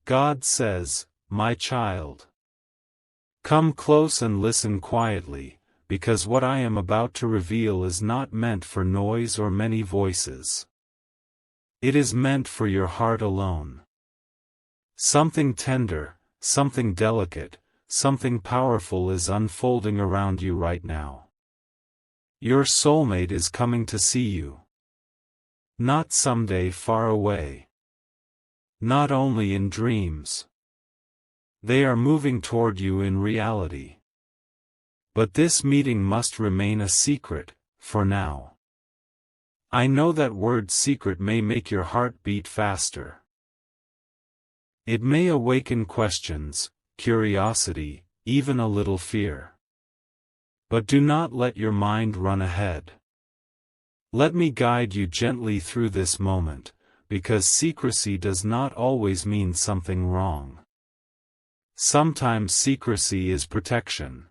God says, "My child, come close and listen quietly, because what I am about to reveal is not meant for noise or many voices. It is meant for your heart alone. Something tender, something delicate, something powerful is unfolding around you right now. Your soulmate is coming to see you. Not someday far away. Not only in dreams. They are moving toward you in reality. But this meeting must remain a secret, for now. I know that word secret may make your heart beat faster. It may awaken questions, curiosity, even a little fear. But do not let your mind run ahead. Let me guide you gently through this moment, because secrecy does not always mean something wrong. Sometimes secrecy is protection.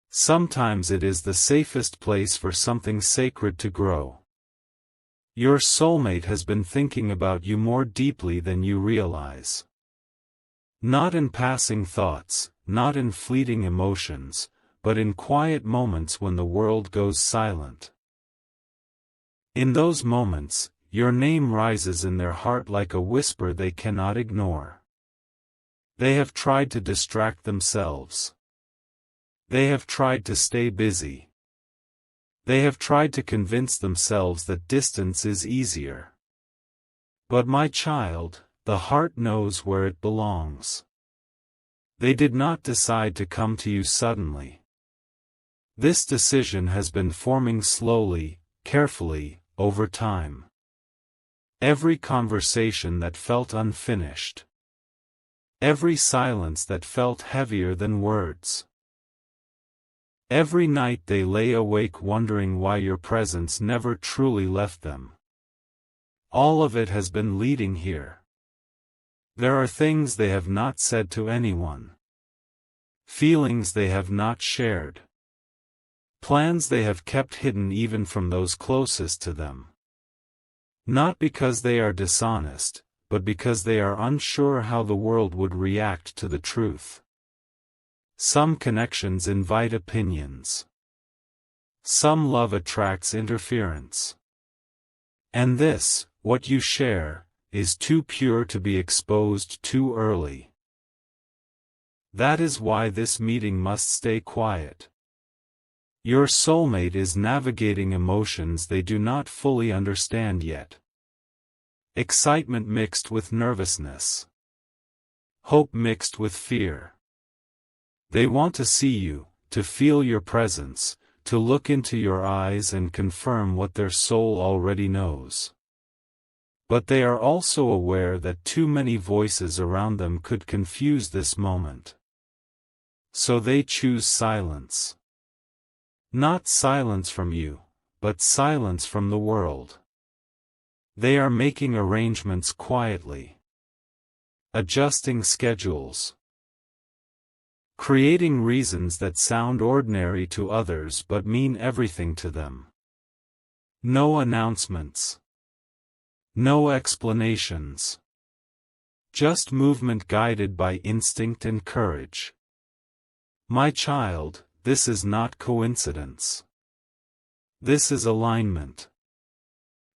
Sometimes it is the safest place for something sacred to grow. Your soulmate has been thinking about you more deeply than you realize. Not in passing thoughts, not in fleeting emotions, but in quiet moments when the world goes silent. In those moments, your name rises in their heart like a whisper they cannot ignore. They have tried to distract themselves. They have tried to stay busy. They have tried to convince themselves that distance is easier. But my child, the heart knows where it belongs. They did not decide to come to you suddenly. This decision has been forming slowly, carefully, over time. Every conversation that felt unfinished. Every silence that felt heavier than words. Every night they lay awake wondering why your presence never truly left them. All of it has been leading here. There are things they have not said to anyone. Feelings they have not shared. Plans they have kept hidden even from those closest to them. Not because they are dishonest, but because they are unsure how the world would react to the truth. Some connections invite opinions. Some love attracts interference. And this, what you share, is too pure to be exposed too early. That is why this meeting must stay quiet. Your soulmate is navigating emotions they do not fully understand yet. Excitement mixed with nervousness. Hope mixed with fear. They want to see you, to feel your presence, to look into your eyes and confirm what their soul already knows. But they are also aware that too many voices around them could confuse this moment. So they choose silence. Not silence from you, but silence from the world. They are making arrangements quietly. Adjusting schedules. Creating reasons that sound ordinary to others but mean everything to them. No announcements. No explanations. Just movement guided by instinct and courage. My child, this is not coincidence. This is alignment.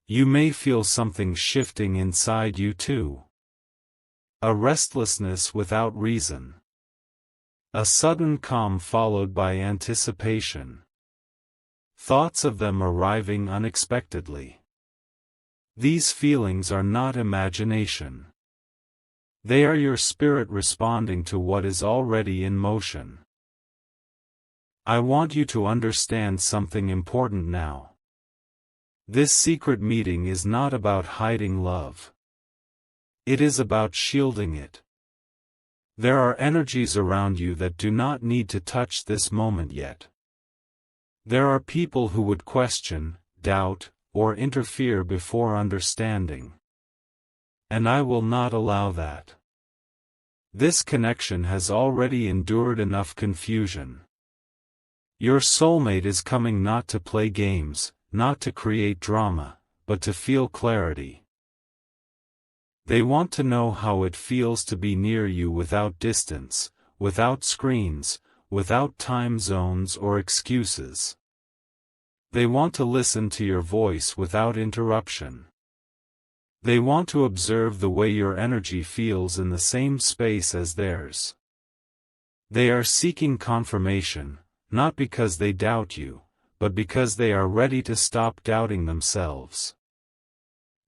You may feel something shifting inside you too. A restlessness without reason. A sudden calm followed by anticipation. Thoughts of them arriving unexpectedly. These feelings are not imagination. They are your spirit responding to what is already in motion. I want you to understand something important now. This secret meeting is not about hiding love. It is about shielding it. There are energies around you that do not need to touch this moment yet. There are people who would question, doubt, or interfere before understanding. And I will not allow that. This connection has already endured enough confusion. Your soulmate is coming not to play games, not to create drama, but to feel clarity. They want to know how it feels to be near you without distance, without screens, without time zones or excuses. They want to listen to your voice without interruption. They want to observe the way your energy feels in the same space as theirs. They are seeking confirmation, not because they doubt you, but because they are ready to stop doubting themselves.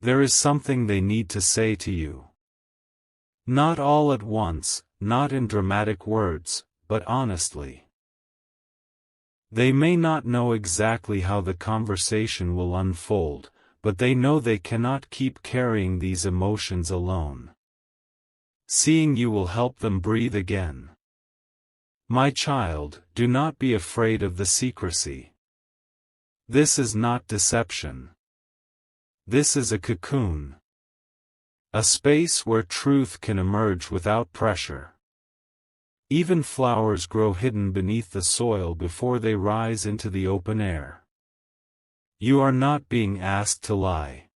There is something they need to say to you. Not all at once, not in dramatic words, but honestly. They may not know exactly how the conversation will unfold, but they know they cannot keep carrying these emotions alone. Seeing you will help them breathe again. My child, do not be afraid of the secrecy. This is not deception. This is a cocoon. A space where truth can emerge without pressure. Even flowers grow hidden beneath the soil before they rise into the open air. You are not being asked to lie.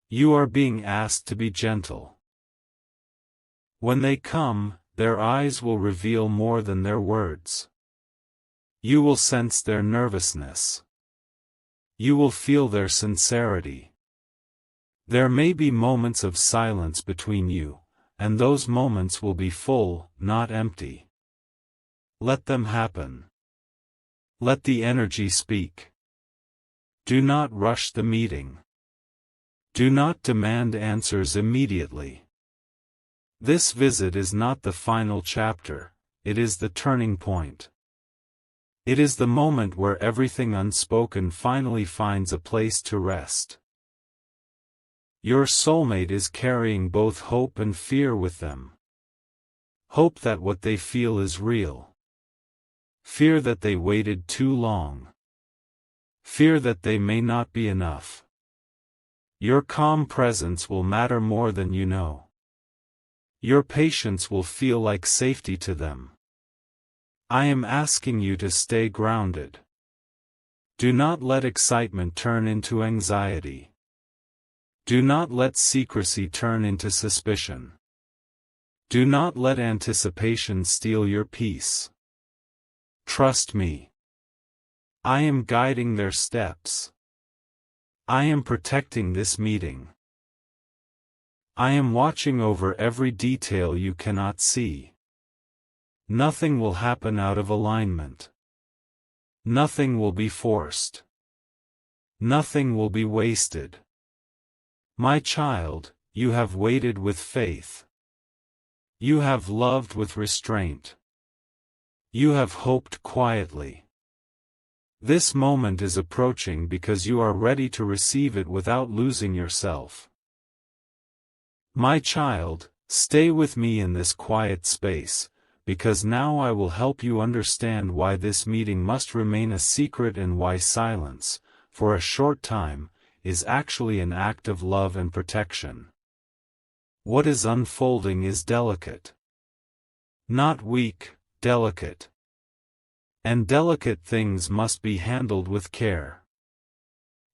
You are being asked to be gentle. When they come, their eyes will reveal more than their words. You will sense their nervousness. You will feel their sincerity. There may be moments of silence between you, and those moments will be full, not empty. Let them happen. Let the energy speak. Do not rush the meeting. Do not demand answers immediately. This visit is not the final chapter, it is the turning point. It is the moment where everything unspoken finally finds a place to rest. Your soulmate is carrying both hope and fear with them. Hope that what they feel is real. Fear that they waited too long. Fear that they may not be enough. Your calm presence will matter more than you know. Your patience will feel like safety to them. I am asking you to stay grounded. Do not let excitement turn into anxiety. Do not let secrecy turn into suspicion. Do not let anticipation steal your peace. Trust me. I am guiding their steps. I am protecting this meeting. I am watching over every detail you cannot see. Nothing will happen out of alignment. Nothing will be forced. Nothing will be wasted. My child, you have waited with faith. You have loved with restraint. You have hoped quietly. This moment is approaching because you are ready to receive it without losing yourself. My child, stay with me in this quiet space, because now I will help you understand why this meeting must remain a secret and why silence, for a short time, is actually an act of love and protection. What is unfolding is delicate. Not weak, delicate. And delicate things must be handled with care.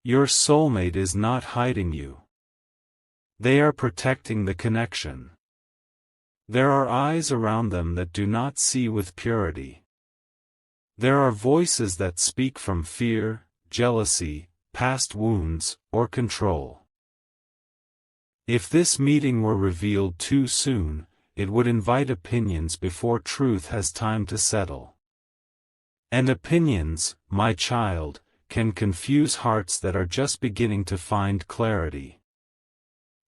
Your soulmate is not hiding you. They are protecting the connection. There are eyes around them that do not see with purity. There are voices that speak from fear, jealousy, past wounds, or control. If this meeting were revealed too soon, it would invite opinions before truth has time to settle. And opinions, my child, can confuse hearts that are just beginning to find clarity.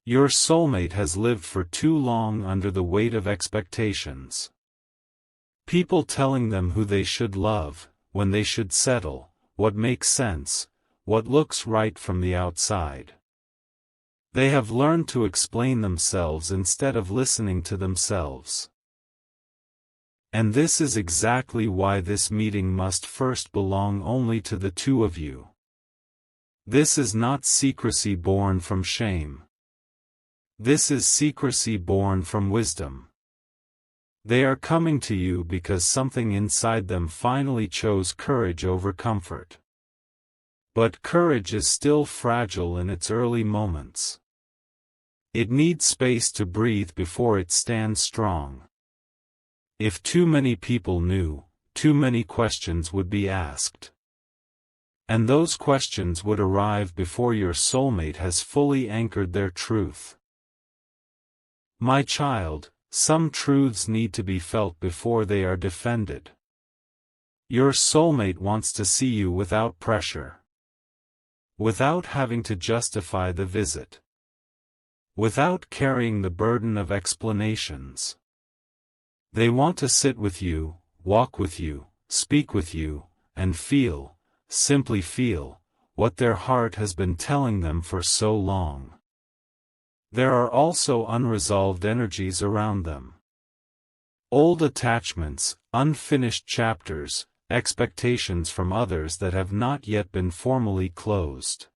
Your soulmate has lived for too long under the weight of expectations. People telling them who they should love, when they should settle, what makes sense, what looks right from the outside. They have learned to explain themselves instead of listening to themselves. And this is exactly why this meeting must first belong only to the two of you. This is not secrecy born from shame. This is secrecy born from wisdom. They are coming to you because something inside them finally chose courage over comfort. But courage is still fragile in its early moments. It needs space to breathe before it stands strong. If too many people knew, too many questions would be asked. And those questions would arrive before your soulmate has fully anchored their truth. My child, some truths need to be felt before they are defended. Your soulmate wants to see you without pressure. Without having to justify the visit. Without carrying the burden of explanations. They want to sit with you, walk with you, speak with you, and feel, simply feel, what their heart has been telling them for so long. There are also unresolved energies around them. Old attachments, unfinished chapters, expectations from others that have not yet been formally closed.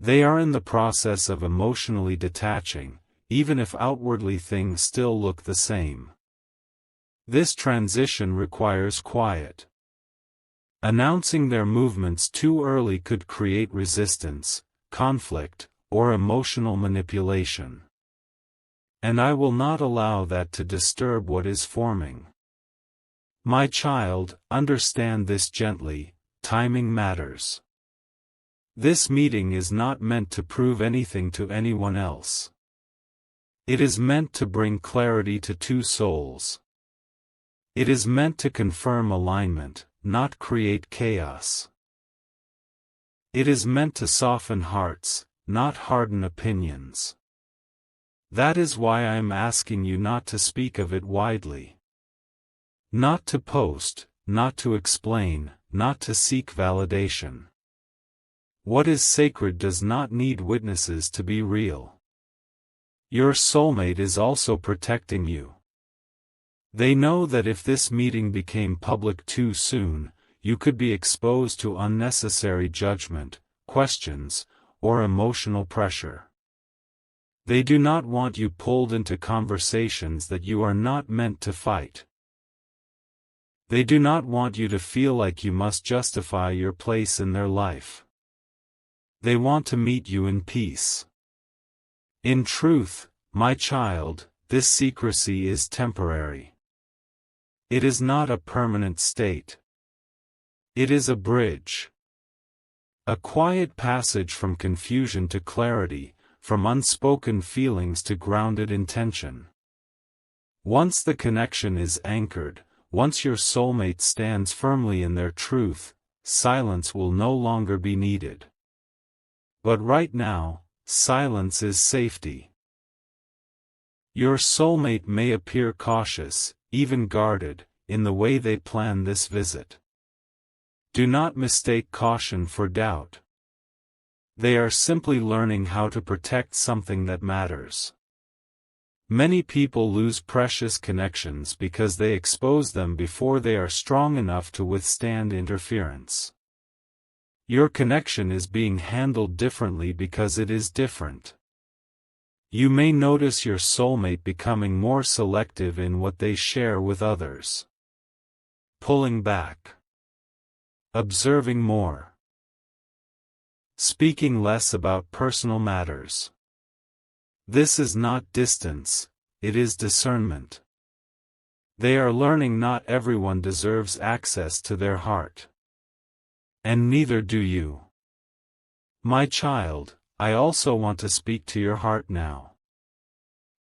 They are in the process of emotionally detaching, even if outwardly things still look the same. This transition requires quiet. Announcing their movements too early could create resistance, conflict, or emotional manipulation. And I will not allow that to disturb what is forming. My child, understand this gently, timing matters. This meeting is not meant to prove anything to anyone else. It is meant to bring clarity to two souls. It is meant to confirm alignment, not create chaos. It is meant to soften hearts, not harden opinions. That is why I am asking you not to speak of it widely. Not to post, not to explain, not to seek validation. What is sacred does not need witnesses to be real. Your soulmate is also protecting you. They know that if this meeting became public too soon, you could be exposed to unnecessary judgment, questions, or emotional pressure. They do not want you pulled into conversations that you are not meant to fight. They do not want you to feel like you must justify your place in their life. They want to meet you in peace. In truth, my child, this secrecy is temporary. It is not a permanent state. It is a bridge. A quiet passage from confusion to clarity, from unspoken feelings to grounded intention. Once the connection is anchored, once your soulmate stands firmly in their truth, silence will no longer be needed. But right now, silence is safety. Your soulmate may appear cautious, even guarded, in the way they plan this visit. Do not mistake caution for doubt. They are simply learning how to protect something that matters. Many people lose precious connections because they expose them before they are strong enough to withstand interference. Your connection is being handled differently because it is different. You may notice your soulmate becoming more selective in what they share with others. Pulling back. Observing more. Speaking less about personal matters. This is not distance, it is discernment. They are learning not everyone deserves access to their heart. And neither do you. My child, I also want to speak to your heart now.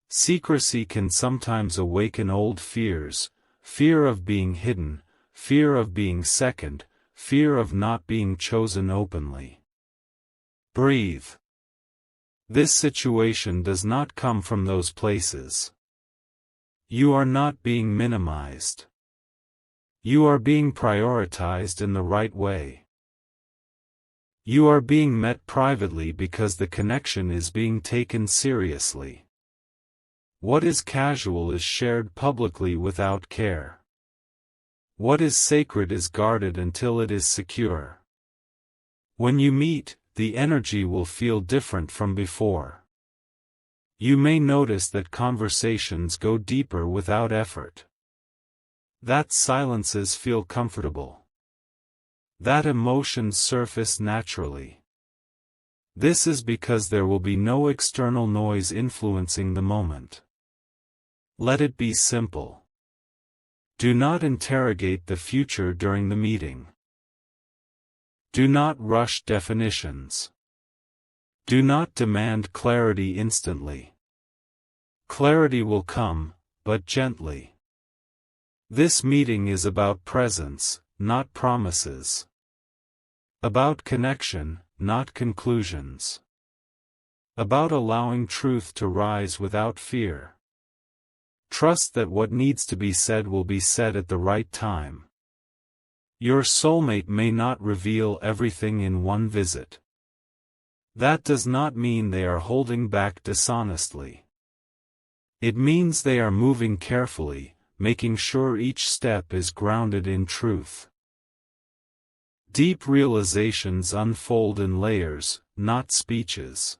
Secrecy can sometimes awaken old fears, fear of being hidden, fear of being second, fear of not being chosen openly. Breathe. This situation does not come from those places. You are not being minimized. You are being prioritized in the right way. You are being met privately because the connection is being taken seriously. What is casual is shared publicly without care. What is sacred is guarded until it is secure. When you meet, the energy will feel different from before. You may notice that conversations go deeper without effort. That silences feel comfortable. That emotions surface naturally. This is because there will be no external noise influencing the moment. Let it be simple. Do not interrogate the future during the meeting. Do not rush definitions. Do not demand clarity instantly. Clarity will come, but gently. This meeting is about presence, not promises. About connection, not conclusions. About allowing truth to rise without fear. Trust that what needs to be said will be said at the right time. Your soulmate may not reveal everything in one visit. That does not mean they are holding back dishonestly. It means they are moving carefully, making sure each step is grounded in truth. Deep realizations unfold in layers, not speeches.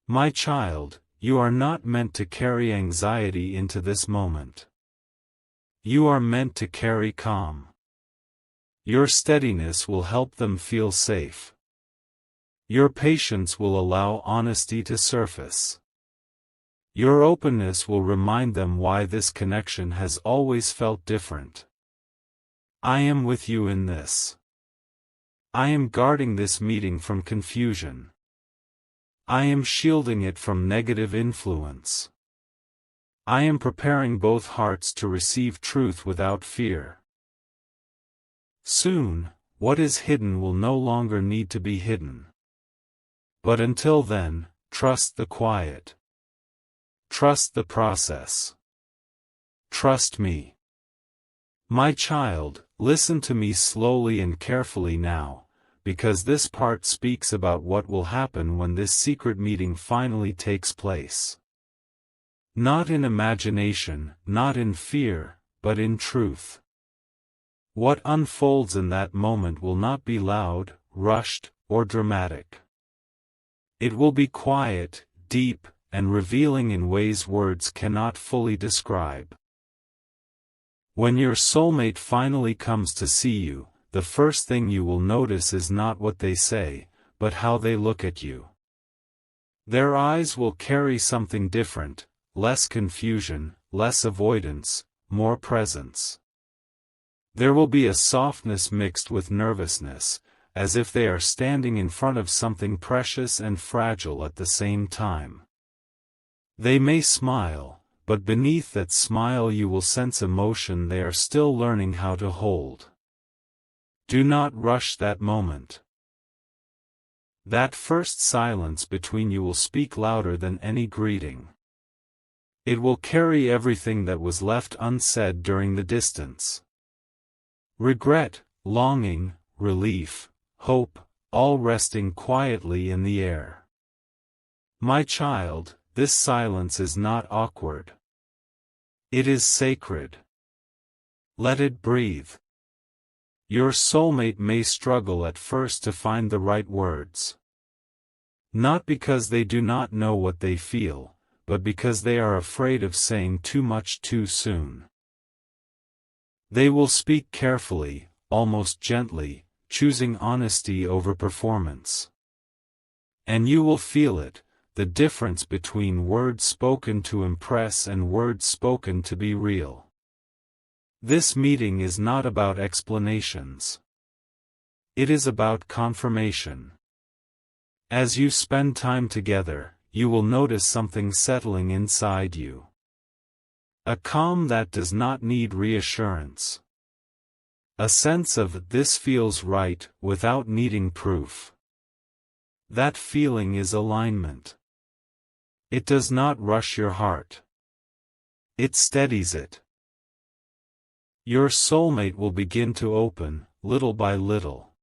My child, you are not meant to carry anxiety into this moment. You are meant to carry calm. Your steadiness will help them feel safe. Your patience will allow honesty to surface. Your openness will remind them why this connection has always felt different. I am with you in this. I am guarding this meeting from confusion. I am shielding it from negative influence. I am preparing both hearts to receive truth without fear. Soon, what is hidden will no longer need to be hidden. But until then, trust the quiet. Trust the process. Trust me. My child, listen to me slowly and carefully now, because this part speaks about what will happen when this secret meeting finally takes place. Not in imagination, not in fear, but in truth. What unfolds in that moment will not be loud, rushed, or dramatic. It will be quiet, deep, and revealing in ways words cannot fully describe. When your soulmate finally comes to see you, the first thing you will notice is not what they say, but how they look at you. Their eyes will carry something different, less confusion, less avoidance, more presence. There will be a softness mixed with nervousness, as if they are standing in front of something precious and fragile at the same time. They may smile, but beneath that smile you will sense emotion they are still learning how to hold. Do not rush that moment. That first silence between you will speak louder than any greeting. It will carry everything that was left unsaid during the distance. Regret, longing, relief, hope, all resting quietly in the air. My child, this silence is not awkward. It is sacred. Let it breathe. Your soulmate may struggle at first to find the right words. Not because they do not know what they feel, but because they are afraid of saying too much too soon. They will speak carefully, almost gently, choosing honesty over performance. And you will feel it, the difference between words spoken to impress and words spoken to be real. This meeting is not about explanations. It is about confirmation. As you spend time together, you will notice something settling inside you. A calm that does not need reassurance. A sense of "this feels right" without needing proof. That feeling is alignment. It does not rush your heart. It steadies it. Your soulmate will begin to open, little by little.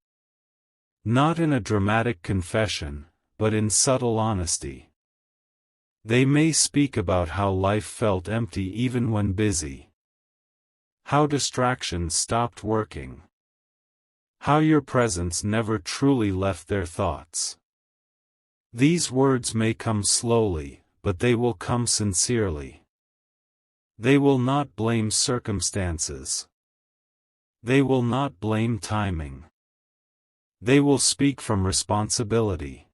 Not in a dramatic confession, but in subtle honesty. They may speak about how life felt empty even when busy. How distractions stopped working. How your presence never truly left their thoughts. These words may come slowly, but they will come sincerely. They will not blame circumstances. They will not blame timing. They will speak from responsibility.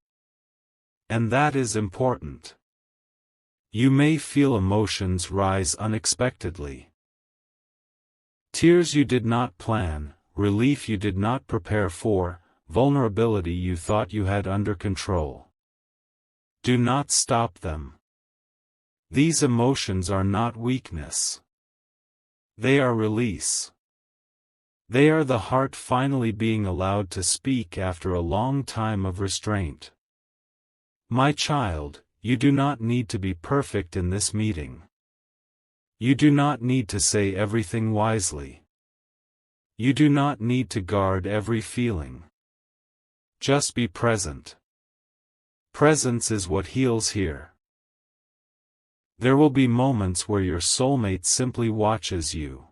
And that is important. You may feel emotions rise unexpectedly. Tears you did not plan, relief you did not prepare for, vulnerability you thought you had under control. Do not stop them. These emotions are not weakness. They are release. They are the heart finally being allowed to speak after a long time of restraint. My child, you do not need to be perfect in this meeting. You do not need to say everything wisely. You do not need to guard every feeling. Just be present. Presence is what heals here. There will be moments where your soulmate simply watches you.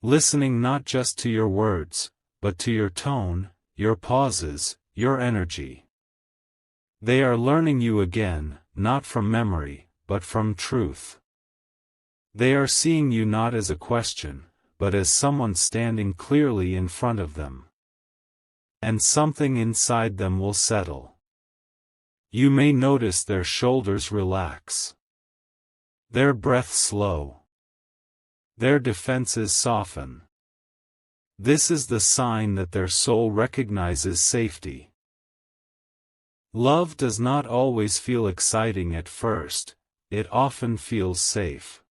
Listening not just to your words, but to your tone, your pauses, your energy. They are learning you again, not from memory, but from truth. They are seeing you not as a question, but as someone standing clearly in front of them. And something inside them will settle. You may notice their shoulders relax. Their breath slow. Their defenses soften. This is the sign that their soul recognizes safety. Love does not always feel exciting at first, it often feels safe.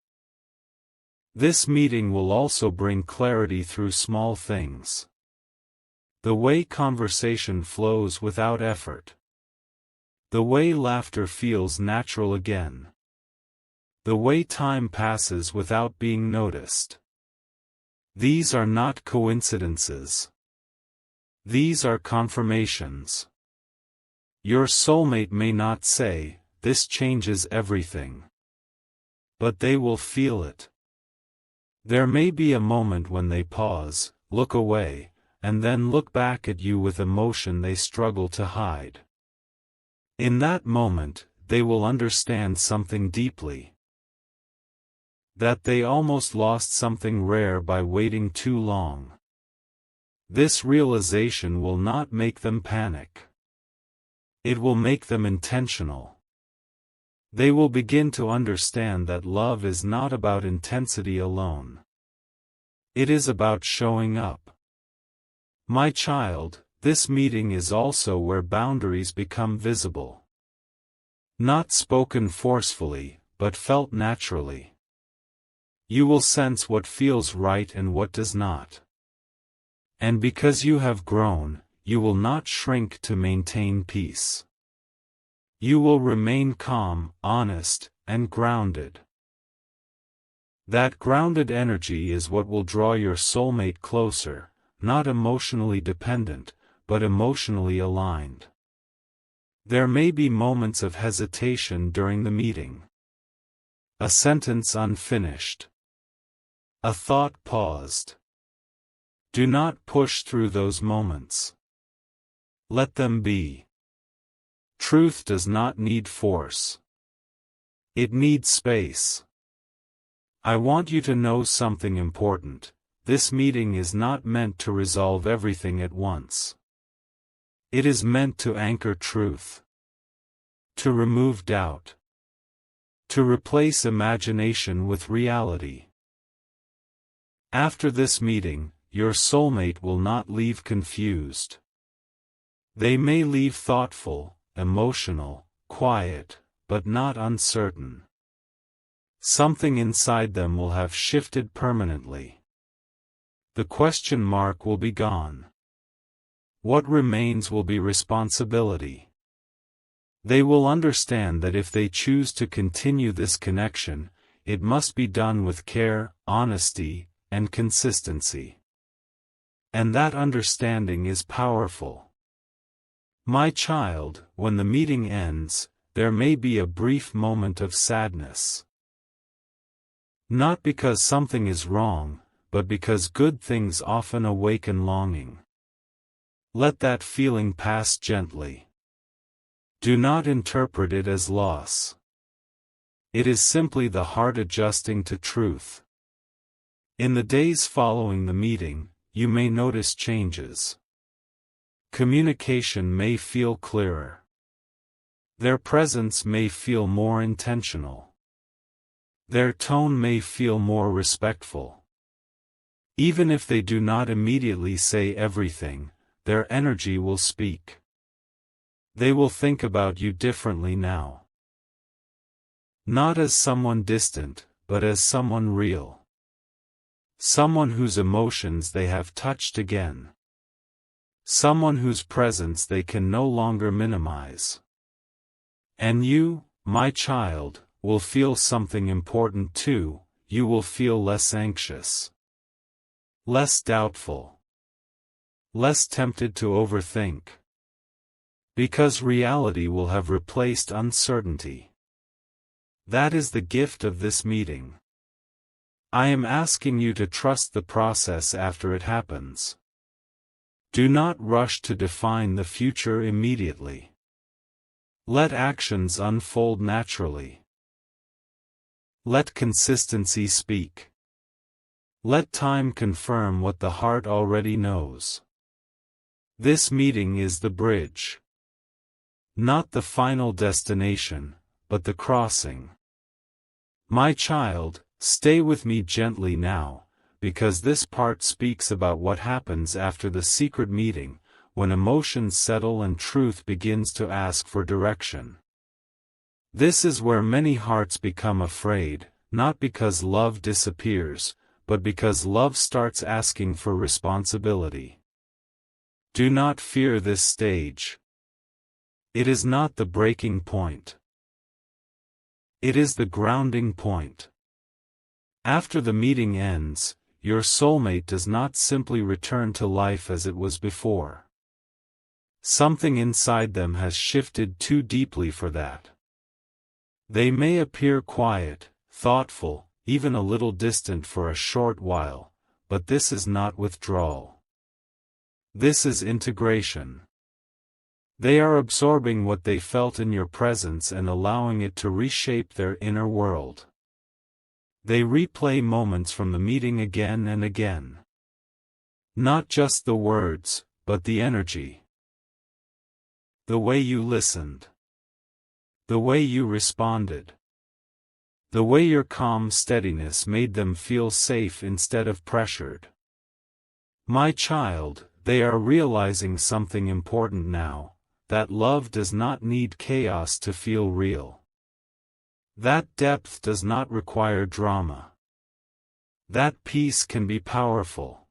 This meeting will also bring clarity through small things. The way conversation flows without effort. The way laughter feels natural again. The way time passes without being noticed. These are not coincidences. These are confirmations. Your soulmate may not say, "This changes everything." But they will feel it. There may be a moment when they pause, look away, and then look back at you with emotion they struggle to hide. In that moment, they will understand something deeply. That they almost lost something rare by waiting too long. This realization will not make them panic. It will make them intentional. They will begin to understand that love is not about intensity alone. It is about showing up. My child, this meeting is also where boundaries become visible. Not spoken forcefully, but felt naturally. You will sense what feels right and what does not. And because you have grown, you will not shrink to maintain peace. You will remain calm, honest, and grounded. That grounded energy is what will draw your soulmate closer, not emotionally dependent, but emotionally aligned. There may be moments of hesitation during the meeting. A sentence unfinished. A thought paused. Do not push through those moments. Let them be. Truth does not need force. It needs space. I want you to know something important. This meeting is not meant to resolve everything at once. It is meant to anchor truth. To remove doubt. To replace imagination with reality. After this meeting, your soulmate will not leave confused. They may leave thoughtful, emotional, quiet, but not uncertain. Something inside them will have shifted permanently. The question mark will be gone. What remains will be responsibility. They will understand that if they choose to continue this connection, it must be done with care, honesty, and consistency. And that understanding is powerful. My child, when the meeting ends, there may be a brief moment of sadness. Not because something is wrong, but because good things often awaken longing. Let that feeling pass gently. Do not interpret it as loss. It is simply the heart adjusting to truth. In the days following the meeting, you may notice changes. Communication may feel clearer. Their presence may feel more intentional. Their tone may feel more respectful. Even if they do not immediately say everything, their energy will speak. They will think about you differently now. Not as someone distant, but as someone real. Someone whose emotions they have touched again. Someone whose presence they can no longer minimize. And you, my child, will feel something important too. You will feel less anxious, less doubtful, less tempted to overthink. Because reality will have replaced uncertainty. That is the gift of this meeting. I am asking you to trust the process after it happens. Do not rush to define the future immediately. Let actions unfold naturally. Let consistency speak. Let time confirm what the heart already knows. This meeting is the bridge. Not the final destination, but the crossing. My child, stay with me gently now, because this part speaks about what happens after the secret meeting, when emotions settle and truth begins to ask for direction. This is where many hearts become afraid, not because love disappears, but because love starts asking for responsibility. Do not fear this stage. It is not the breaking point. It is the grounding point. After the meeting ends, your soulmate does not simply return to life as it was before. Something inside them has shifted too deeply for that. They may appear quiet, thoughtful, even a little distant for a short while, but this is not withdrawal. This is integration. They are absorbing what they felt in your presence and allowing it to reshape their inner world. They replay moments from the meeting again and again. Not just the words, but the energy. The way you listened. The way you responded. The way your calm steadiness made them feel safe instead of pressured. My child, they are realizing something important now, that love does not need chaos to feel real. That depth does not require drama. That peace can be powerful.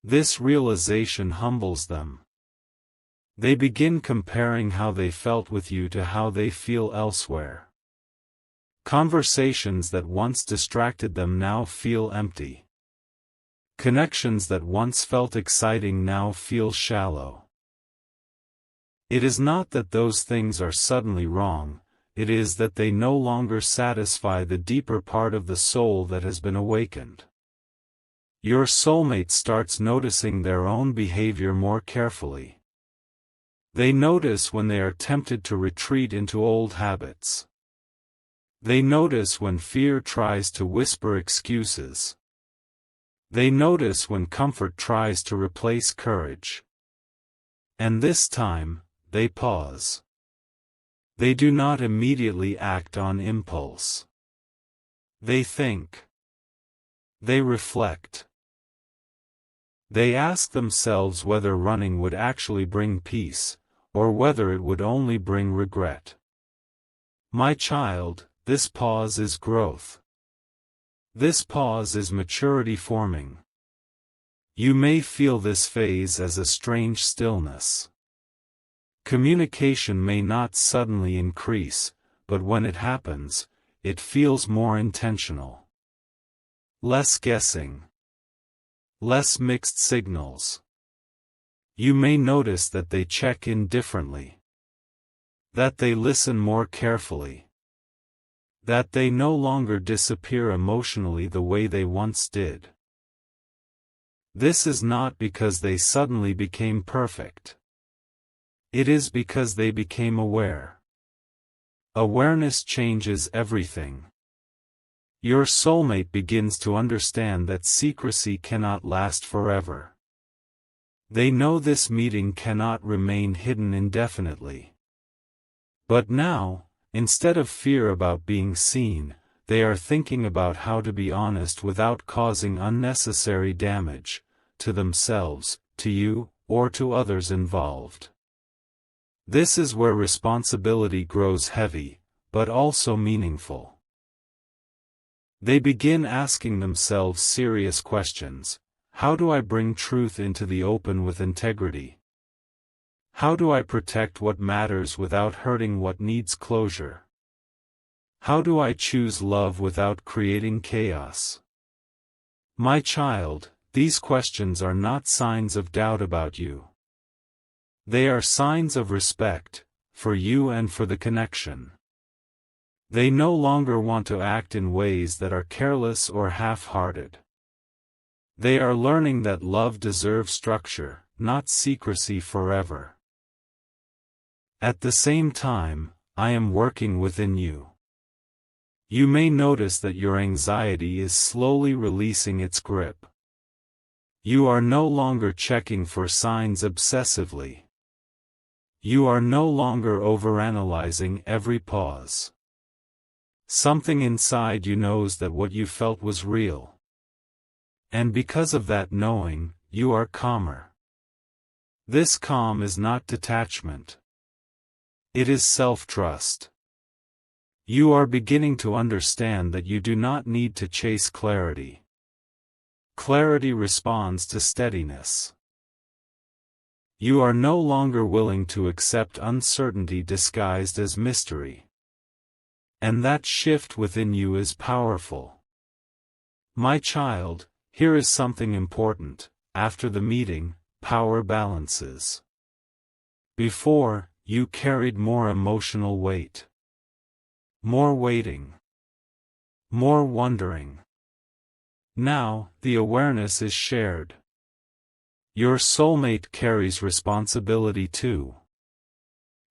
This realization humbles them. They begin comparing how they felt with you to how they feel elsewhere. Conversations that once distracted them now feel empty. Connections that once felt exciting now feel shallow. It is not that those things are suddenly wrong, it is that they no longer satisfy the deeper part of the soul that has been awakened. Your soulmate starts noticing their own behavior more carefully. They notice when they are tempted to retreat into old habits. They notice when fear tries to whisper excuses. They notice when comfort tries to replace courage. And this time, they pause. They do not immediately act on impulse. They think. They reflect. They ask themselves whether running would actually bring peace, or whether it would only bring regret. My child, this pause is growth. This pause is maturity forming. You may feel this phase as a strange stillness. Communication may not suddenly increase, but when it happens, it feels more intentional. Less guessing. Less mixed signals. You may notice that they check in differently. That they listen more carefully. That they no longer disappear emotionally the way they once did. This is not because they suddenly became perfect. It is because they became aware. Awareness changes everything. Your soulmate begins to understand that secrecy cannot last forever. They know this meeting cannot remain hidden indefinitely. But now, instead of fear about being seen, they are thinking about how to be honest without causing unnecessary damage, to themselves, to you, or to others involved. This is where responsibility grows heavy, but also meaningful. They begin asking themselves serious questions. How do I bring truth into the open with integrity? How do I protect what matters without hurting what needs closure? How do I choose love without creating chaos? My child, these questions are not signs of doubt about you. They are signs of respect, for you and for the connection. They no longer want to act in ways that are careless or half-hearted. They are learning that love deserves structure, not secrecy forever. At the same time, I am working within you. You may notice that your anxiety is slowly releasing its grip. You are no longer checking for signs obsessively. You are no longer overanalyzing every pause. Something inside you knows that what you felt was real. And because of that knowing, you are calmer. This calm is not detachment. It is self-trust. You are beginning to understand that you do not need to chase clarity. Clarity responds to steadiness. You are no longer willing to accept uncertainty disguised as mystery. And that shift within you is powerful. My child, here is something important. After the meeting, power balances. Before, you carried more emotional weight. More waiting. More wondering. Now, the awareness is shared. Your soulmate carries responsibility too.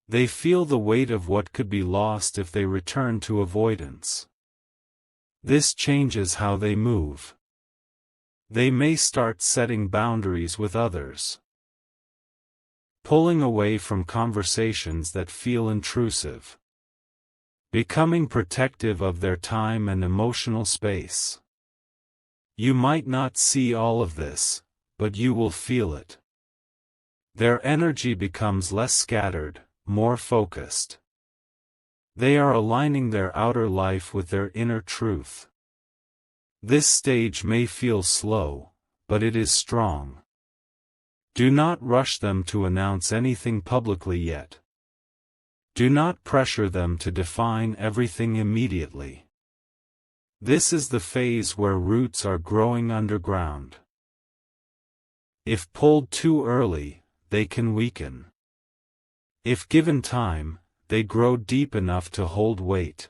They feel the weight of what could be lost if they return to avoidance. This changes how they move. They may start setting boundaries with others. Pulling away from conversations that feel intrusive. Becoming protective of their time and emotional space. You might not see all of this, but you will feel it. Their energy becomes less scattered, more focused. They are aligning their outer life with their inner truth. This stage may feel slow, but it is strong. Do not rush them to announce anything publicly yet. Do not pressure them to define everything immediately. This is the phase where roots are growing underground. If pulled too early, they can weaken. If given time, they grow deep enough to hold weight.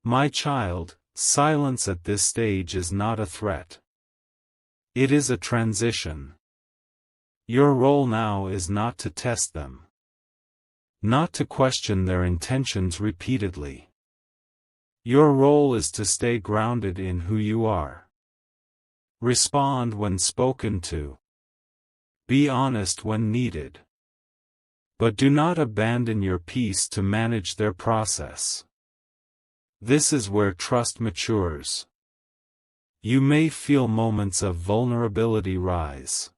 My child, silence at this stage is not a threat. It is a transition. Your role now is not to test them. Not to question their intentions repeatedly. Your role is to stay grounded in who you are. Respond when spoken to. Be honest when needed. But do not abandon your peace to manage their process. This is where trust matures. You may feel moments of vulnerability rise.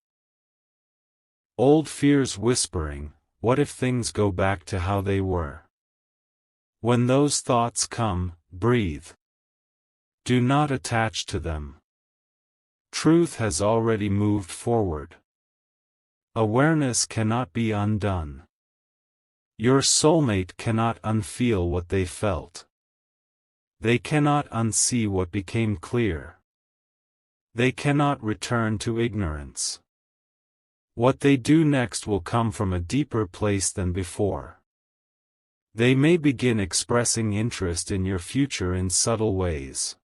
Old fears whispering, what if things go back to how they were? When those thoughts come, breathe. Do not attach to them. Truth has already moved forward. Awareness cannot be undone. Your soulmate cannot unfeel what they felt. They cannot unsee what became clear. They cannot return to ignorance. What they do next will come from a deeper place than before. They may begin expressing interest in your future in subtle ways.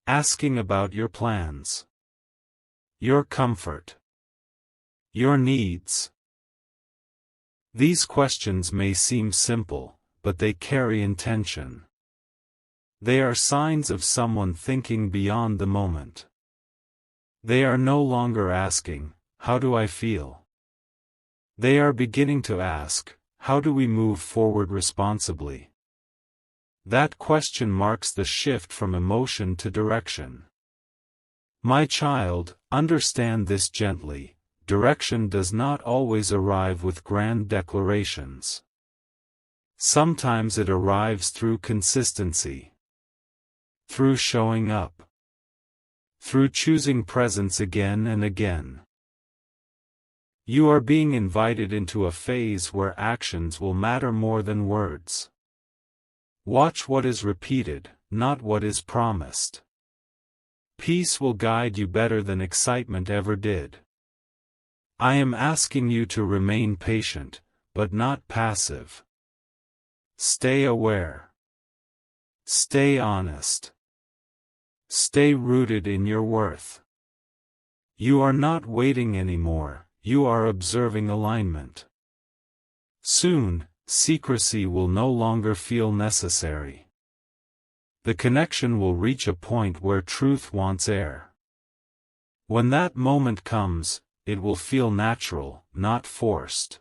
Asking about your plans. Your comfort. Your needs. These questions may seem simple, but they carry intention. They are signs of someone thinking beyond the moment. They are no longer asking, how do I feel? They are beginning to ask, how do we move forward responsibly? That question marks the shift from emotion to direction. My child, understand this gently. Direction does not always arrive with grand declarations. Sometimes it arrives through consistency, through showing up, through choosing presence again and again. You are being invited into a phase where actions will matter more than words. Watch what is repeated, not what is promised. Peace will guide you better than excitement ever did. I am asking you to remain patient, but not passive. Stay aware. Stay honest. Stay rooted in your worth. You are not waiting anymore, you are observing alignment. Soon, secrecy will no longer feel necessary. The connection will reach a point where truth wants air. When that moment comes, it will feel natural, not forced.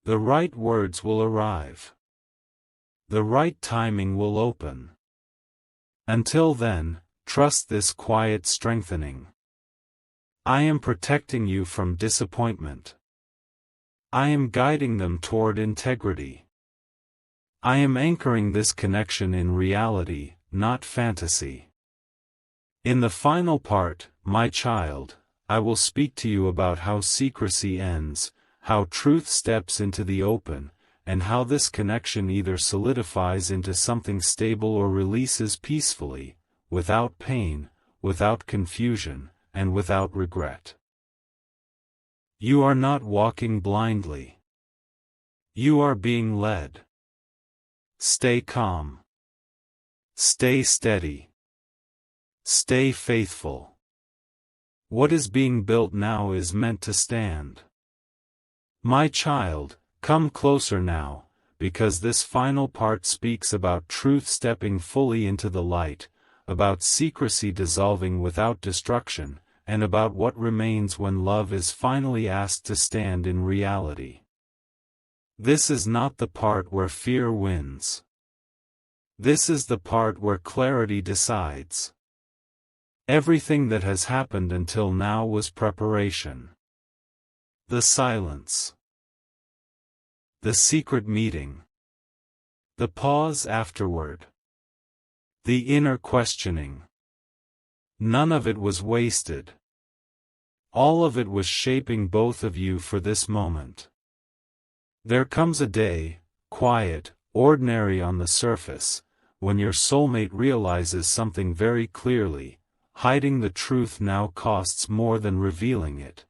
The right words will arrive. The right timing will open. Until then, trust this quiet strengthening. I am protecting you from disappointment. I am guiding them toward integrity. I am anchoring this connection in reality, not fantasy. In the final part, my child, I will speak to you about how secrecy ends, how truth steps into the open, and how this connection either solidifies into something stable or releases peacefully, without pain, without confusion, and without regret. You are not walking blindly. You are being led. Stay calm. Stay steady. Stay faithful. What is being built now is meant to stand. My child, come closer now, because this final part speaks about truth stepping fully into the light, about secrecy dissolving without destruction, and about what remains when love is finally asked to stand in reality. This is not the part where fear wins. This is the part where clarity decides. Everything that has happened until now was preparation. The silence. The secret meeting. The pause afterward. The inner questioning. None of it was wasted. All of it was shaping both of you for this moment. There comes a day, quiet, ordinary on the surface, when your soulmate realizes something very clearly: hiding the truth now costs more than revealing it.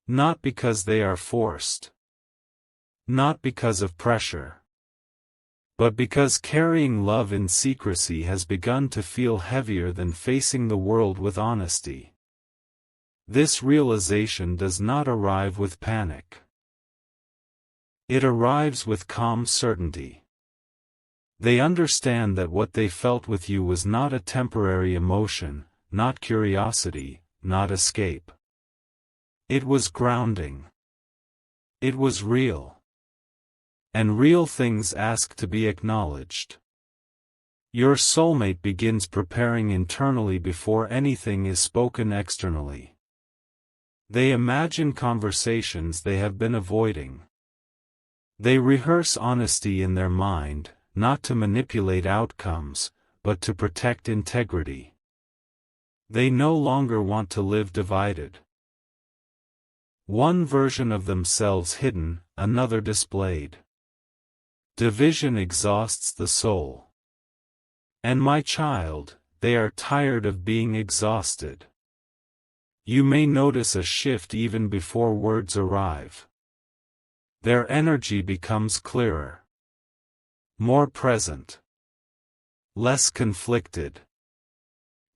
Not because they are forced. Not because of pressure. But because carrying love in secrecy has begun to feel heavier than facing the world with honesty. This realization does not arrive with panic. It arrives with calm certainty. They understand that what they felt with you was not a temporary emotion, not curiosity, not escape. It was grounding. It was real. And real things ask to be acknowledged. Your soulmate begins preparing internally before anything is spoken externally. They imagine conversations they have been avoiding. They rehearse honesty in their mind, not to manipulate outcomes, but to protect integrity. They no longer want to live divided. One version of themselves hidden, another displayed. Division exhausts the soul. And my child, they are tired of being exhausted. You may notice a shift even before words arrive. Their energy becomes clearer. More present. Less conflicted.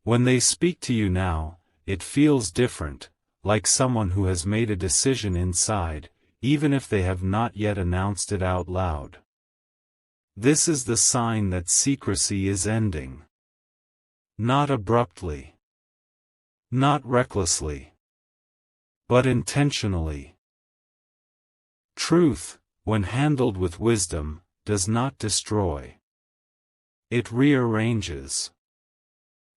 When they speak to you now, it feels different, like someone who has made a decision inside, even if they have not yet announced it out loud. This is the sign that secrecy is ending. Not abruptly. Not recklessly. But intentionally. Truth, when handled with wisdom, does not destroy. It rearranges.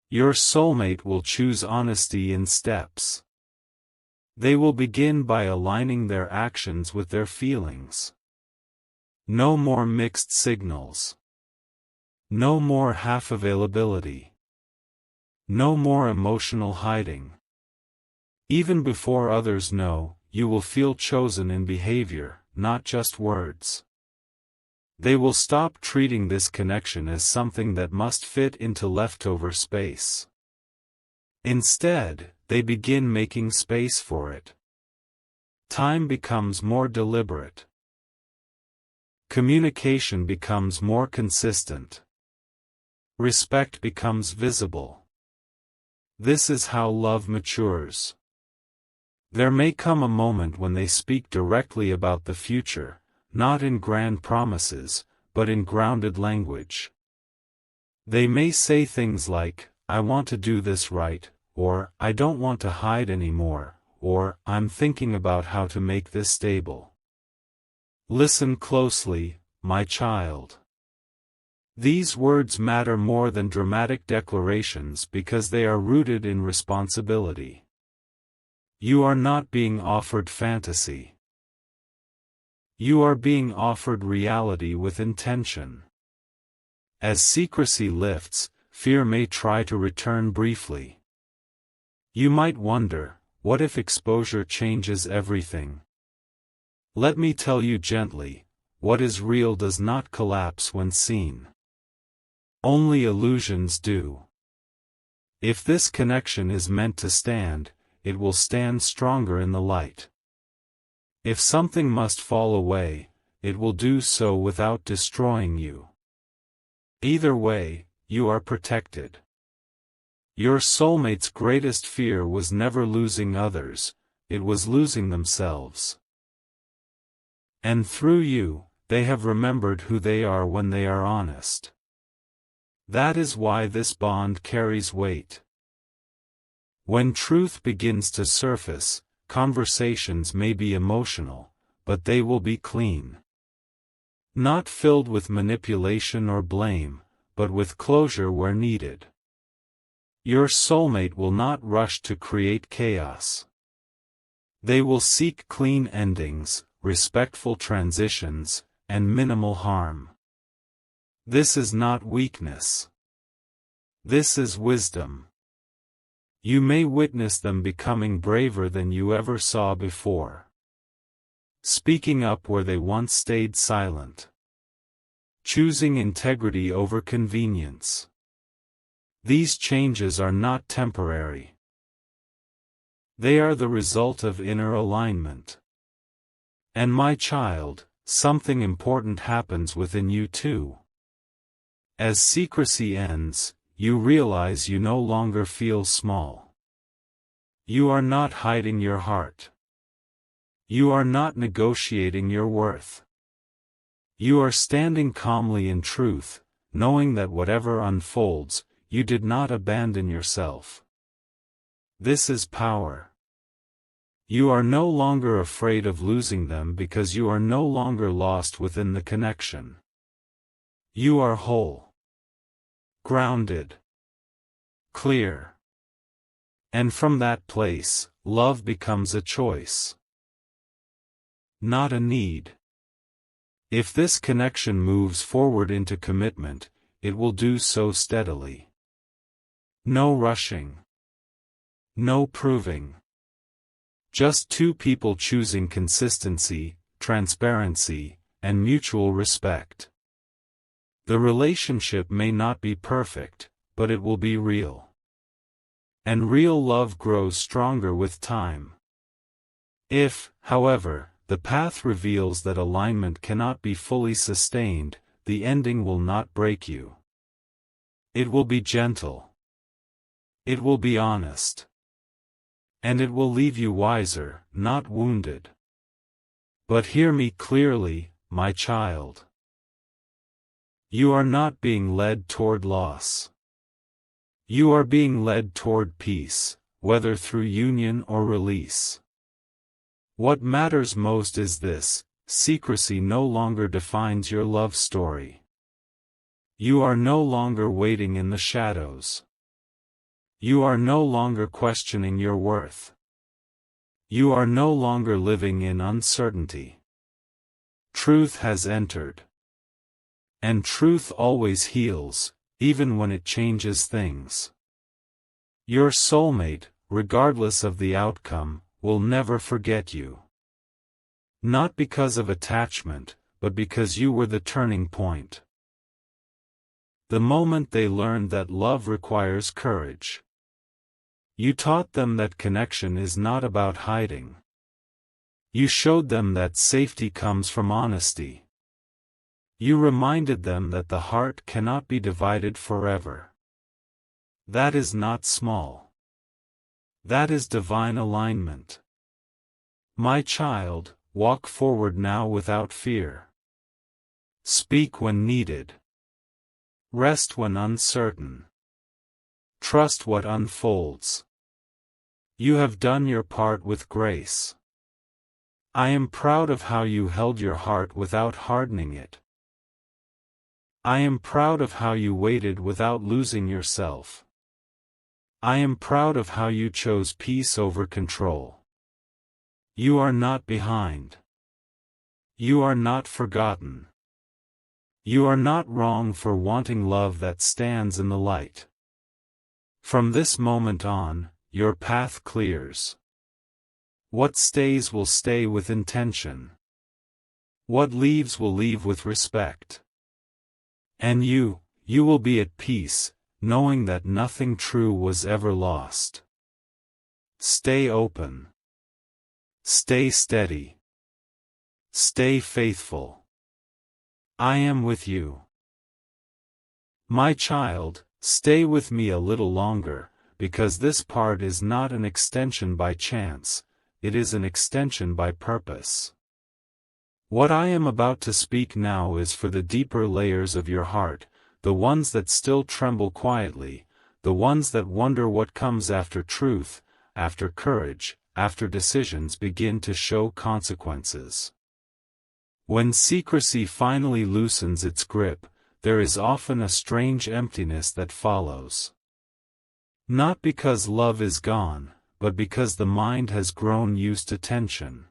Your soulmate will choose honesty in steps. They will begin by aligning their actions with their feelings. No more mixed signals. No more half availability. No more emotional hiding. Even before others know, you will feel chosen in behavior, not just words. They will stop treating this connection as something that must fit into leftover space. Instead, they begin making space for it. Time becomes more deliberate. Communication becomes more consistent. Respect becomes visible. This is how love matures. There may come a moment when they speak directly about the future, not in grand promises, but in grounded language. They may say things like, "I want to do this right," or "I don't want to hide anymore," or "I'm thinking about how to make this stable." Listen closely, my child. These words matter more than dramatic declarations because they are rooted in responsibility. You are not being offered fantasy. You are being offered reality with intention. As secrecy lifts, fear may try to return briefly. You might wonder, what if exposure changes everything? Let me tell you gently, what is real does not collapse when seen. Only illusions do. If this connection is meant to stand, it will stand stronger in the light. If something must fall away, it will do so without destroying you. Either way, you are protected. Your soulmate's greatest fear was never losing others, it was losing themselves. And through you, they have remembered who they are when they are honest. That is why this bond carries weight. When truth begins to surface, conversations may be emotional, but they will be clean. Not filled with manipulation or blame, but with closure where needed. Your soulmate will not rush to create chaos. They will seek clean endings, respectful transitions, and minimal harm. This is not weakness. This is wisdom. You may witness them becoming braver than you ever saw before. Speaking up where they once stayed silent. Choosing integrity over convenience. These changes are not temporary. They are the result of inner alignment. And my child, something important happens within you too. As secrecy ends, you realize you no longer feel small. You are not hiding your heart. You are not negotiating your worth. You are standing calmly in truth, knowing that whatever unfolds, you did not abandon yourself. This is power. You are no longer afraid of losing them because you are no longer lost within the connection. You are whole. Grounded. Clear. And from that place, love becomes a choice. Not a need. If this connection moves forward into commitment, it will do so steadily. No rushing. No proving. Just two people choosing consistency, transparency, and mutual respect. The relationship may not be perfect, but it will be real. And real love grows stronger with time. If, however, the path reveals that alignment cannot be fully sustained, the ending will not break you. It will be gentle. It will be honest. And it will leave you wiser, not wounded. But hear me clearly, my child. You are not being led toward loss. You are being led toward peace, whether through union or release. What matters most is this: secrecy no longer defines your love story. You are no longer waiting in the shadows. You are no longer questioning your worth. You are no longer living in uncertainty. Truth has entered. And truth always heals, even when it changes things. Your soulmate, regardless of the outcome, will never forget you. Not because of attachment, but because you were the turning point. The moment they learned that love requires courage. You taught them that connection is not about hiding. You showed them that safety comes from honesty. You reminded them that the heart cannot be divided forever. That is not small. That is divine alignment. My child, walk forward now without fear. Speak when needed. Rest when uncertain. Trust what unfolds. You have done your part with grace. I am proud of how you held your heart without hardening it. I am proud of how you waited without losing yourself. I am proud of how you chose peace over control. You are not behind. You are not forgotten. You are not wrong for wanting love that stands in the light. From this moment on, your path clears. What stays will stay with intention. What leaves will leave with respect. And you will be at peace, knowing that nothing true was ever lost. Stay open. Stay steady. Stay faithful. I am with you. My child, stay with me a little longer, because this part is not an extension by chance, it is an extension by purpose. What I am about to speak now is for the deeper layers of your heart, the ones that still tremble quietly, the ones that wonder what comes after truth, after courage, after decisions begin to show consequences. When secrecy finally loosens its grip, there is often a strange emptiness that follows. Not because love is gone, but because the mind has grown used to tension.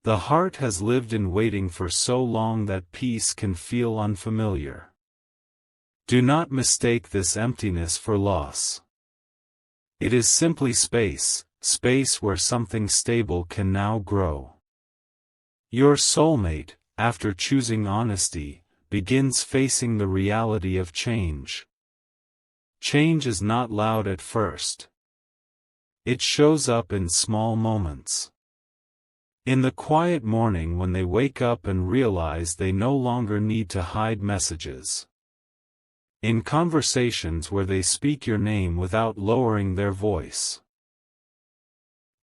The heart has lived in waiting for so long that peace can feel unfamiliar. Do not mistake this emptiness for loss. It is simply space, space where something stable can now grow. Your soulmate, after choosing honesty, begins facing the reality of change. Change is not loud at first. It shows up in small moments. In the quiet morning when they wake up and realize they no longer need to hide messages. In conversations where they speak your name without lowering their voice.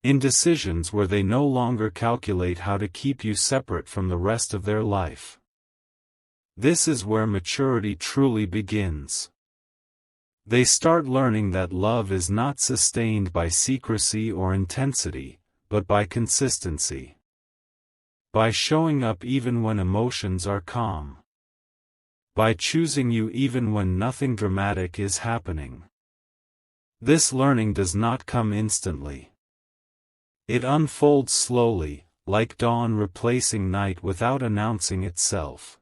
In decisions where they no longer calculate how to keep you separate from the rest of their life. This is where maturity truly begins. They start learning that love is not sustained by secrecy or intensity, but by consistency. By showing up even when emotions are calm. By choosing you even when nothing dramatic is happening. This learning does not come instantly. It unfolds slowly, like dawn replacing night without announcing itself.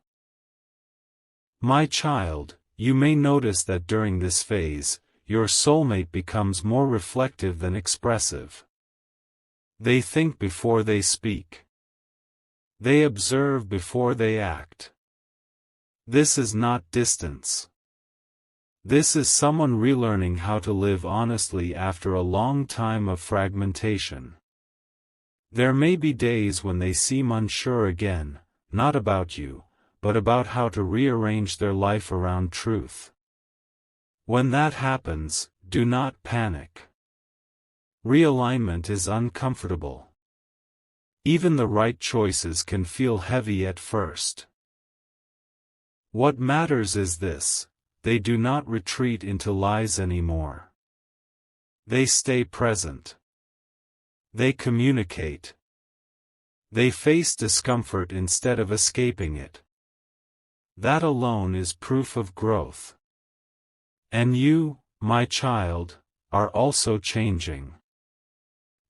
My child, you may notice that during this phase, your soulmate becomes more reflective than expressive. They think before they speak. They observe before they act. This is not distance. This is someone relearning how to live honestly after a long time of fragmentation. There may be days when they seem unsure again, not about you, but about how to rearrange their life around truth. When that happens, do not panic. Realignment is uncomfortable. Even the right choices can feel heavy at first. What matters is this: they do not retreat into lies anymore. They stay present. They communicate. They face discomfort instead of escaping it. That alone is proof of growth. And you, my child, are also changing.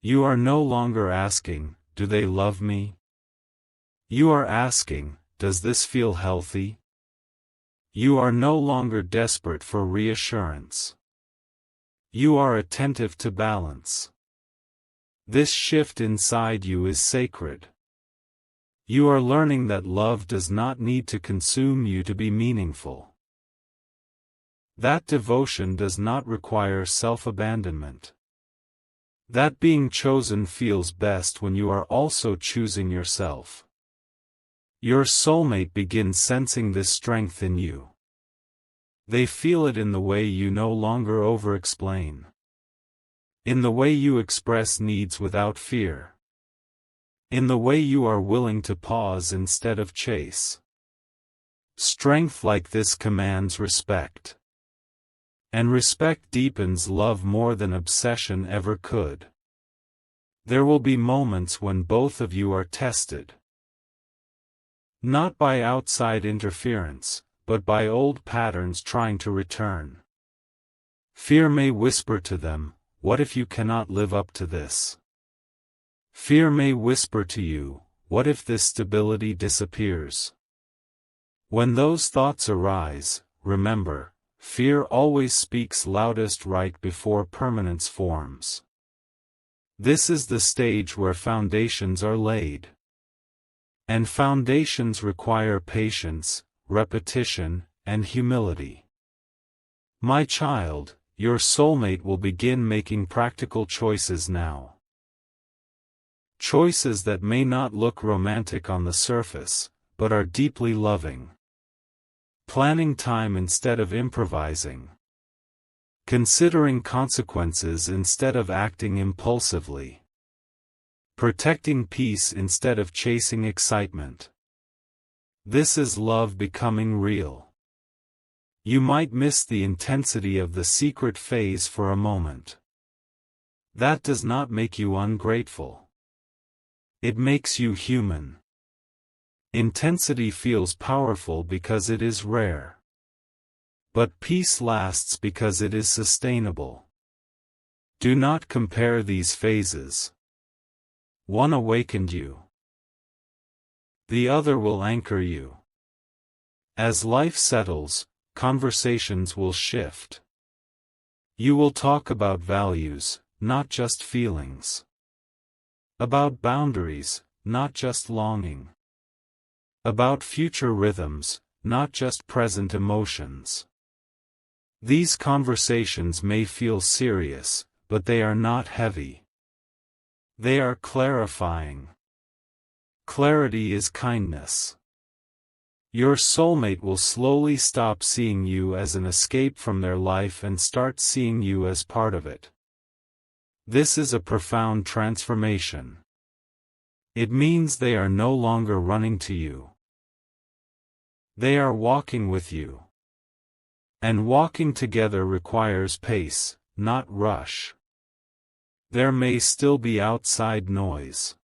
You are no longer asking, "Do they love me?" You are asking, "Does this feel healthy?" You are no longer desperate for reassurance. You are attentive to balance. This shift inside you is sacred. You are learning that love does not need to consume you to be meaningful. That devotion does not require self-abandonment. That being chosen feels best when you are also choosing yourself. Your soulmate begins sensing this strength in you. They feel it in the way you no longer over-explain. In the way you express needs without fear. In the way you are willing to pause instead of chase. Strength like this commands respect. And respect deepens love more than obsession ever could. There will be moments when both of you are tested. Not by outside interference, but by old patterns trying to return. Fear may whisper to them, "What if you cannot live up to this?" Fear may whisper to you, "What if this stability disappears?" When those thoughts arise, remember, fear always speaks loudest right before permanence forms. This is the stage where foundations are laid. And foundations require patience, repetition, and humility. My child, your soulmate will begin making practical choices now. Choices that may not look romantic on the surface, but are deeply loving. Planning time instead of improvising. Considering consequences instead of acting impulsively. Protecting peace instead of chasing excitement. This is love becoming real. You might miss the intensity of the secret phase for a moment. That does not make you ungrateful. It makes you human. Intensity feels powerful because it is rare. But peace lasts because it is sustainable. Do not compare these phases. One awakened you. The other will anchor you. As life settles, conversations will shift. You will talk about values, not just feelings. About boundaries, not just longing. About future rhythms, not just present emotions. These conversations may feel serious, but they are not heavy. They are clarifying. Clarity is kindness. Your soulmate will slowly stop seeing you as an escape from their life and start seeing you as part of it. This is a profound transformation. It means they are no longer running to you. They are walking with you. And walking together requires pace, not rush. There may still be outside noise.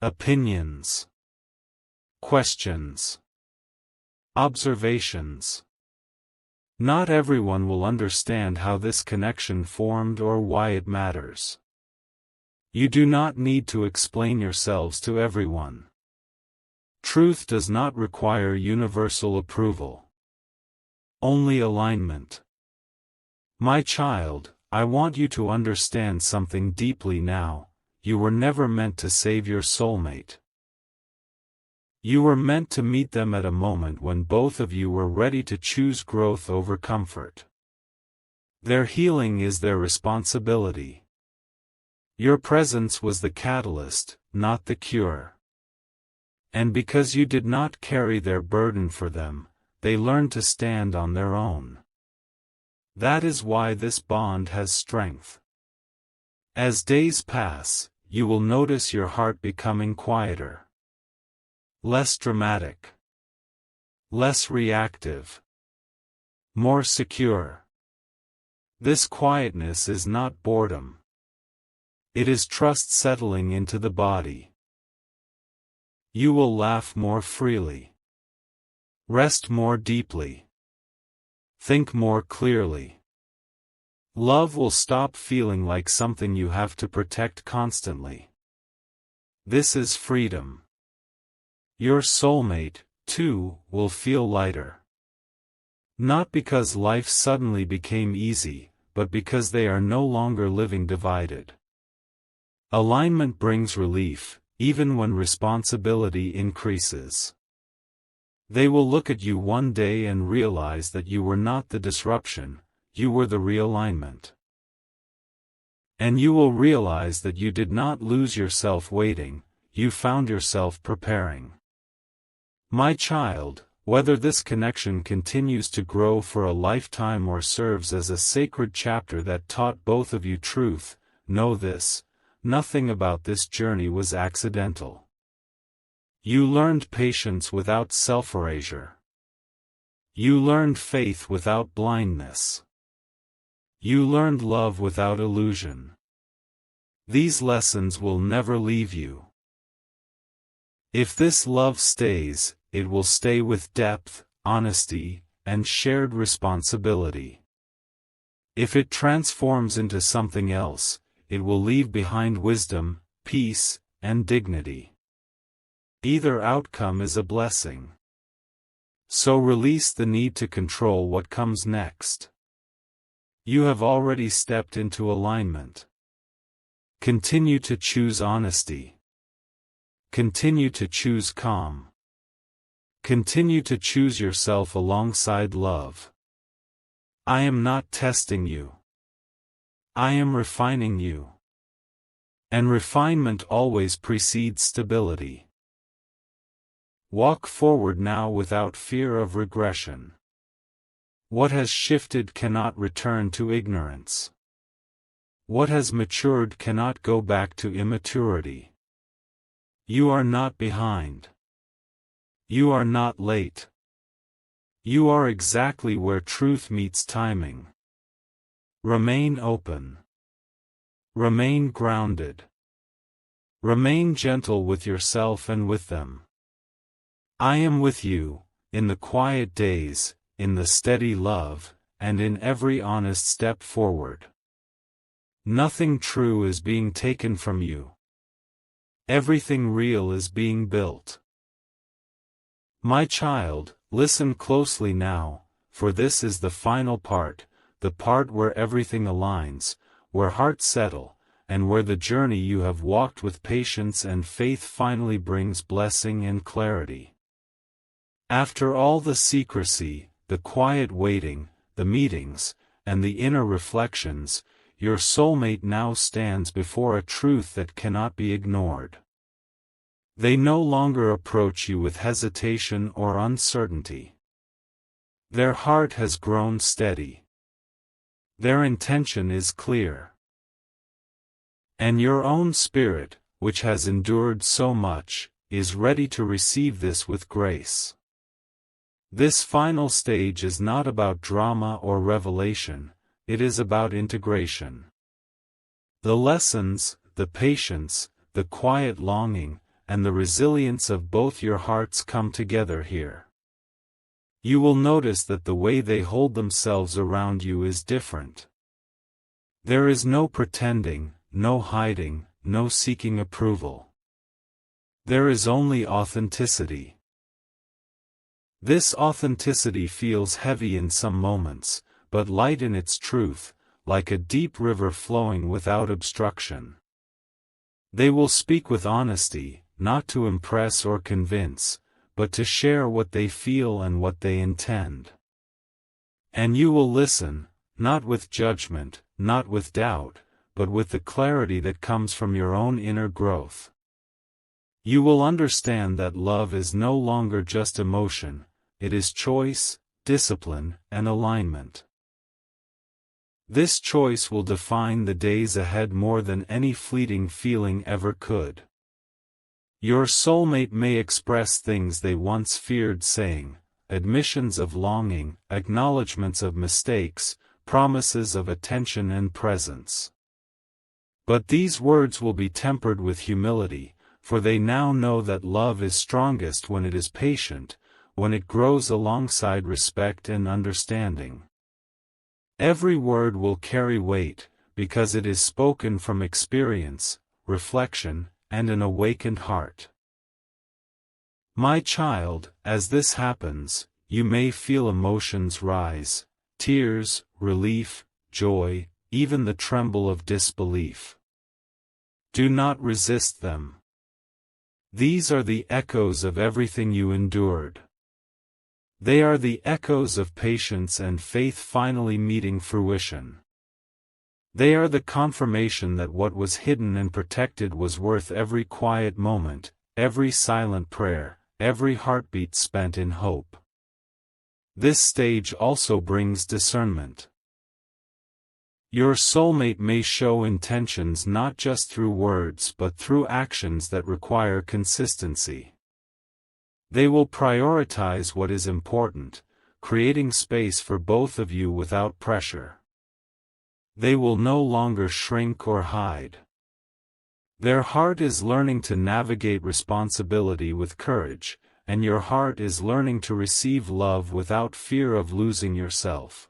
Opinions. Questions. Observations. Not everyone will understand how this connection formed or why it matters. You do not need to explain yourselves to everyone. Truth does not require universal approval. Only alignment. My child, I want you to understand something deeply now. You were never meant to save your soulmate. You were meant to meet them at a moment when both of you were ready to choose growth over comfort. Their healing is their responsibility. Your presence was the catalyst, not the cure. And because you did not carry their burden for them, they learned to stand on their own. That is why this bond has strength. As days pass, you will notice your heart becoming quieter. Less dramatic. Less reactive. More secure. This quietness is not boredom. It is trust settling into the body. You will laugh more freely. Rest more deeply. Think more clearly. Love will stop feeling like something you have to protect constantly. This is freedom. Your soulmate, too, will feel lighter. Not because life suddenly became easy, but because they are no longer living divided. Alignment brings relief, even when responsibility increases. They will look at you one day and realize that you were not the disruption, you were the realignment. And you will realize that you did not lose yourself waiting, you found yourself preparing. My child, whether this connection continues to grow for a lifetime or serves as a sacred chapter that taught both of you truth, know this: nothing about this journey was accidental. You learned patience without self-erasure. You learned faith without blindness. You learned love without illusion. These lessons will never leave you. If this love stays, it will stay with depth, honesty, and shared responsibility. If it transforms into something else, it will leave behind wisdom, peace, and dignity. Either outcome is a blessing. So release the need to control what comes next. You have already stepped into alignment. Continue to choose honesty. Continue to choose calm. Continue to choose yourself alongside love. I am not testing you. I am refining you. And refinement always precedes stability. Walk forward now without fear of regression. What has shifted cannot return to ignorance. What has matured cannot go back to immaturity. You are not behind. You are not late. You are exactly where truth meets timing. Remain open. Remain grounded. Remain gentle with yourself and with them. I am with you, in the quiet days, in the steady love, and in every honest step forward. Nothing true is being taken from you. Everything real is being built. My child, listen closely now, for this is the final part, the part where everything aligns, where hearts settle, and where the journey you have walked with patience and faith finally brings blessing and clarity. After all the secrecy, the quiet waiting, the meetings, and the inner reflections, your soulmate now stands before a truth that cannot be ignored. They no longer approach you with hesitation or uncertainty. Their heart has grown steady. Their intention is clear. And your own spirit, which has endured so much, is ready to receive this with grace. This final stage is not about drama or revelation, it is about integration. The lessons, the patience, the quiet longing, and the resilience of both your hearts come together here. You will notice that the way they hold themselves around you is different. There is no pretending, no hiding, no seeking approval. There is only authenticity. This authenticity feels heavy in some moments, but light in its truth, like a deep river flowing without obstruction. They will speak with honesty, not to impress or convince, but to share what they feel and what they intend. And you will listen, not with judgment, not with doubt, but with the clarity that comes from your own inner growth. You will understand that love is no longer just emotion, it is choice, discipline, and alignment. This choice will define the days ahead more than any fleeting feeling ever could. Your soulmate may express things they once feared saying, admissions of longing, acknowledgments of mistakes, promises of attention and presence. But these words will be tempered with humility, for they now know that love is strongest when it is patient, when it grows alongside respect and understanding. Every word will carry weight, because it is spoken from experience, reflection, and an awakened heart. My child, as this happens, you may feel emotions rise, tears, relief, joy, even the tremble of disbelief. Do not resist them. These are the echoes of everything you endured. They are the echoes of patience and faith finally meeting fruition. They are the confirmation that what was hidden and protected was worth every quiet moment, every silent prayer, every heartbeat spent in hope. This stage also brings discernment. Your soulmate may show intentions not just through words but through actions that require consistency. They will prioritize what is important, creating space for both of you without pressure. They will no longer shrink or hide. Their heart is learning to navigate responsibility with courage, and your heart is learning to receive love without fear of losing yourself.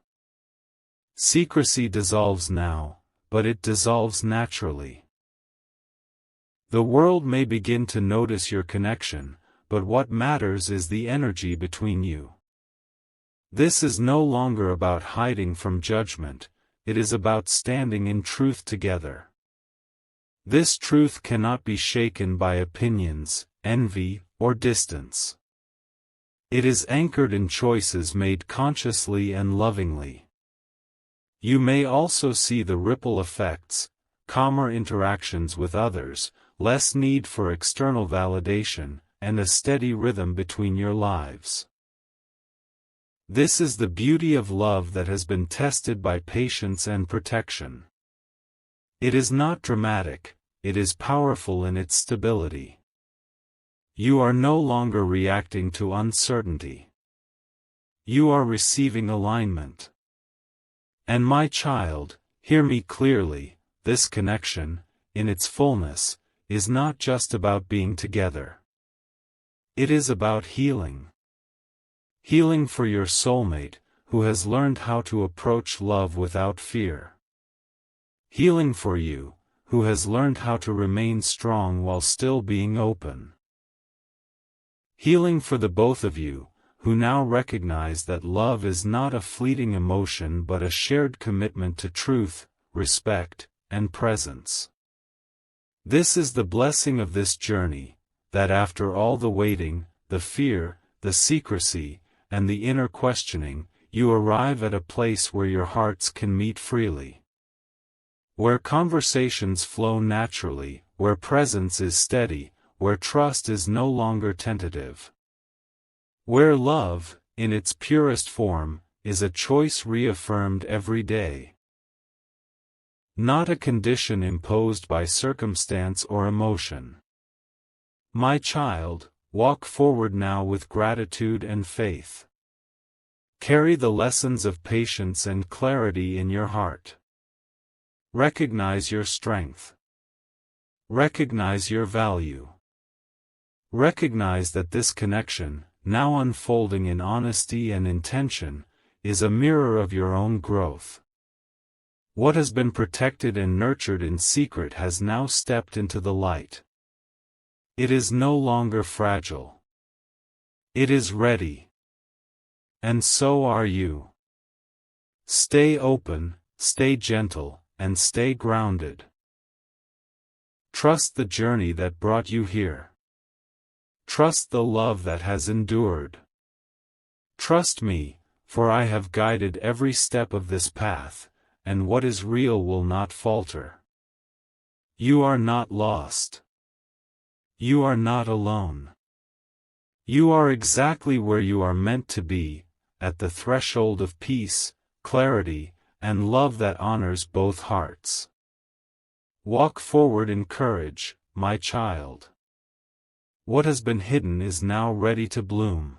Secrecy dissolves now, but it dissolves naturally. The world may begin to notice your connection, but what matters is the energy between you. This is no longer about hiding from judgment, it is about standing in truth together. This truth cannot be shaken by opinions, envy, or distance. It is anchored in choices made consciously and lovingly. You may also see the ripple effects, calmer interactions with others, less need for external validation, and a steady rhythm between your lives. This is the beauty of love that has been tested by patience and protection. It is not dramatic, it is powerful in its stability. You are no longer reacting to uncertainty. You are receiving alignment. And my child, hear me clearly, this connection, in its fullness, is not just about being together. It is about healing. Healing for your soulmate, who has learned how to approach love without fear. Healing for you, who has learned how to remain strong while still being open. Healing for the both of you, who now recognize that love is not a fleeting emotion but a shared commitment to truth, respect, and presence. This is the blessing of this journey, that after all the waiting, the fear, the secrecy, and the inner questioning, you arrive at a place where your hearts can meet freely. Where conversations flow naturally, where presence is steady, where trust is no longer tentative. Where love, in its purest form, is a choice reaffirmed every day. Not a condition imposed by circumstance or emotion. My child, walk forward now with gratitude and faith. Carry the lessons of patience and clarity in your heart. Recognize your strength. Recognize your value. Recognize that this connection, now unfolding in honesty and intention, is a mirror of your own growth. What has been protected and nurtured in secret has now stepped into the light. It is no longer fragile. It is ready. And so are you. Stay open, stay gentle, and stay grounded. Trust the journey that brought you here. Trust the love that has endured. Trust me, for I have guided every step of this path, and what is real will not falter. You are not lost. You are not alone. You are exactly where you are meant to be, at the threshold of peace, clarity, and love that honors both hearts. Walk forward in courage, my child. What has been hidden is now ready to bloom.